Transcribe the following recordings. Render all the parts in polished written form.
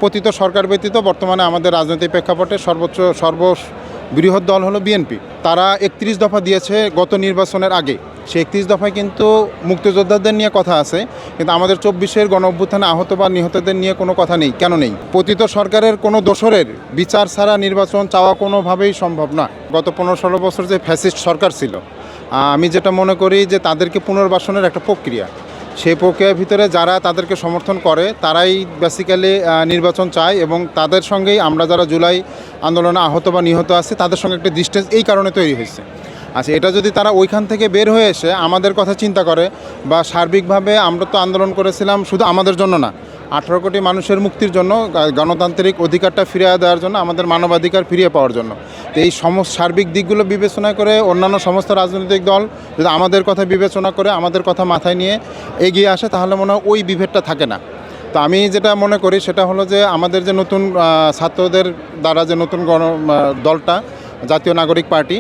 পতিত সরকার ব্যতীত বর্তমানে আমাদের রাজনৈতিক প্রেক্ষাপটে সর্ববৃহৎ দল হলো বিএনপি। তারা ৩১ দফা দিয়েছে গত নির্বাচনের আগে। সেই ৩১ দফায় কিন্তু মুক্তিযোদ্ধাদের নিয়ে কথা আছে, কিন্তু আমাদের ২৪-এর গণ-অভ্যুত্থানে আহত বা নিহতদের নিয়ে কোনো কথা নেই। কেন নেই? পতিত সরকারের কোনো দোসরের বিচার ছাড়া নির্বাচন চাওয়া কোনোভাবেই সম্ভব না। গত ১৫-১৬ বছর যে ফ্যাসিস্ট সরকার ছিল, আমি যেটা মনে করি যে তাদেরকে পুনর্বাসনের একটা প্রক্রিয়া, সেই প্রক্রিয়ার ভিতরে যারা তাদেরকে সমর্থন করে তারাই বেসিক্যালি নির্বাচন চায়, এবং তাদের সঙ্গেই আমরা যারা জুলাই আন্দোলনে আহত বা নিহত আছি তাদের সঙ্গে একটা ডিস্টেন্স এই কারণে তৈরি হয়েছে। আচ্ছা, এটা যদি তারা ওইখান থেকে বের হয়ে এসে আমাদের কথা চিন্তা করে বা সার্বিকভাবে, আমরা তো আন্দোলন করেছিলাম শুধু আমাদের জন্য না, 18 কোটি মানুষের মুক্তির জন্য, গণতান্ত্রিক অধিকারটা ফিরিয়ে দেওয়ার জন্য, আমাদের মানবাধিকার ফিরিয়ে পাওয়ার জন্য। তো এই সার্বিক দিকগুলো বিবেচনা করে অন্যান্য সমস্ত রাজনৈতিক দল যদি আমাদের কথা বিবেচনা করে, আমাদের কথা মাথায় নিয়ে এগিয়ে আসে, তাহলে মনে হয় ওই বিভেদটা থাকে না। তো আমি যেটা মনে করি সেটা হলো যে আমাদের যে নতুন ছাত্রদের দ্বারা যে নতুন দলটা জাতীয় নাগরিক পার্টি,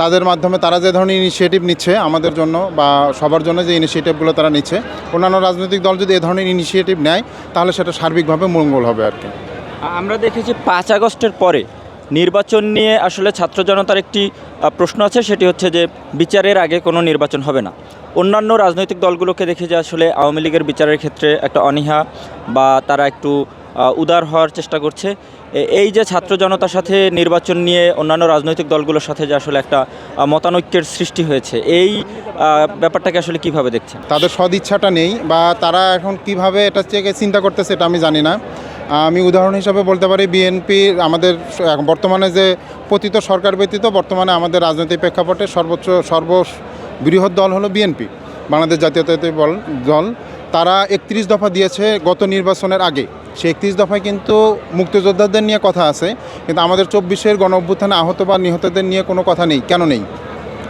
তাদের মাধ্যমে তারা যে ধরনের ইনিশিয়েটিভ নিচ্ছে আমাদের জন্য বা সবার জন্য, যে ইনিশিয়েটিভগুলো তারা নিচ্ছে, অন্যান্য রাজনৈতিক দল যদি এ ধরনের ইনিশিয়েটিভ নেয় তাহলে সেটা সার্বিকভাবে মঙ্গল হবে আর কি। আমরা দেখেছি 5 আগস্টের পরে নির্বাচন নিয়ে আসলে ছাত্র জনতার একটি প্রশ্ন আছে, সেটি হচ্ছে যে বিচারের আগে কোনো নির্বাচন হবে না। অন্যান্য রাজনৈতিক দলগুলোকে দেখে যে আসলে আওয়ামী লীগের বিচারের ক্ষেত্রে একটা অনীহা বা তারা একটু উদার হওয়ার চেষ্টা করছে। এই যে ছাত্র জনতার সাথে নির্বাচন নিয়ে অন্যান্য রাজনৈতিক দলগুলোর সাথে যে আসলে একটা মতানৈক্যের সৃষ্টি হয়েছে, এই ব্যাপারটাকে আসলে কিভাবে দেখছেন? তাদের সদিচ্ছাটা নেই, বা তারা এখন কিভাবে এটা থেকে চিন্তা করতেছে এটা আমি জানি না। আমি উদাহরণ হিসাবে বলতে পারি, বিএনপি আমাদের বর্তমানে যে পতিত সরকার ব্যতীত বর্তমানে আমাদের রাজনৈতিক প্রেক্ষাপটে সর্ববৃহৎ দল হলো বিএনপি, বাংলাদেশ জাতীয়তাবাদী দল। তারা ৩১ দফা দিয়েছে গত নির্বাচনের আগে। সেই ৩১ দফায় কিন্তু মুক্তিযোদ্ধাদের নিয়ে কথা আছে, কিন্তু আমাদের ২৪-এর গণ-অভ্যুত্থানে আহত বা নিহতদের নিয়ে কোনো কথা নেই। কেন নেই?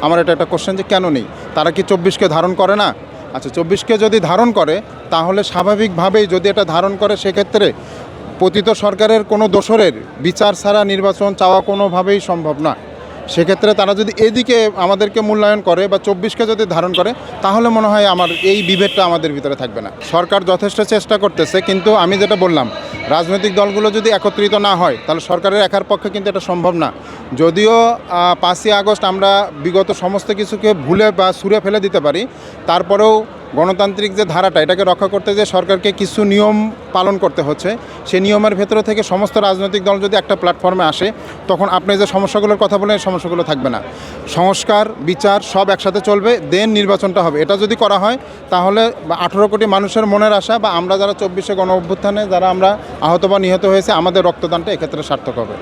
আমার এটা একটা কোশ্চেন যে কেন নেই? তারা কি ২৪-কে ধারণ করে না? আচ্ছা, ২৪-কে যদি ধারণ করে তাহলে স্বাভাবিকভাবেই যদি এটা ধারণ করে, সেক্ষেত্রে পতিত সরকারের কোনো দোসরের বিচার ছাড়া নির্বাচন চাওয়া কোনোভাবেই সম্ভব না। সেক্ষেত্রে তারা যদি এদিকে আমাদেরকে মূল্যায়ন করে বা ২৪-কে যদি ধারণ করে, তাহলে মনে হয় আমার এই বিভেদটা আমাদের ভিতরে থাকবে না। সরকার যথেষ্ট চেষ্টা করতেছে, কিন্তু আমি যেটা বললাম, রাজনৈতিক দলগুলো যদি একত্রিত না হয় তাহলে সরকারের একার পক্ষে কিন্তু এটা সম্ভব না। যদিও 5ই আগস্ট আমরা বিগত সমস্ত কিছুকে ভুলে বা ছুঁড়ে ফেলে দিতে পারি, তারপরেও গণতান্ত্রিক যে ধারাটা, এটাকে রক্ষা করতে যে সরকারকে কিছু নিয়ম পালন করতে হচ্ছে। সেই নিয়মের ভেতরে থেকে সমস্ত রাজনৈতিক দল যদি একটা প্ল্যাটফর্মে আসে, তখন আপনি যে সমস্যাগুলোর কথা বলেন এই সমস্যাগুলো থাকবে না। সংস্কার, বিচার সব একসাথে চলবে, দেন নির্বাচনটা হবে। এটা যদি করা হয় তাহলে 18 কোটি মানুষের মনের আশা, বা আমরা যারা 24-এ গণ-অভ্যুত্থানে যারা আমরা আহত বা নিহত হয়েছে, আমাদের রক্তদানটা এক্ষেত্রে সার্থক হবে।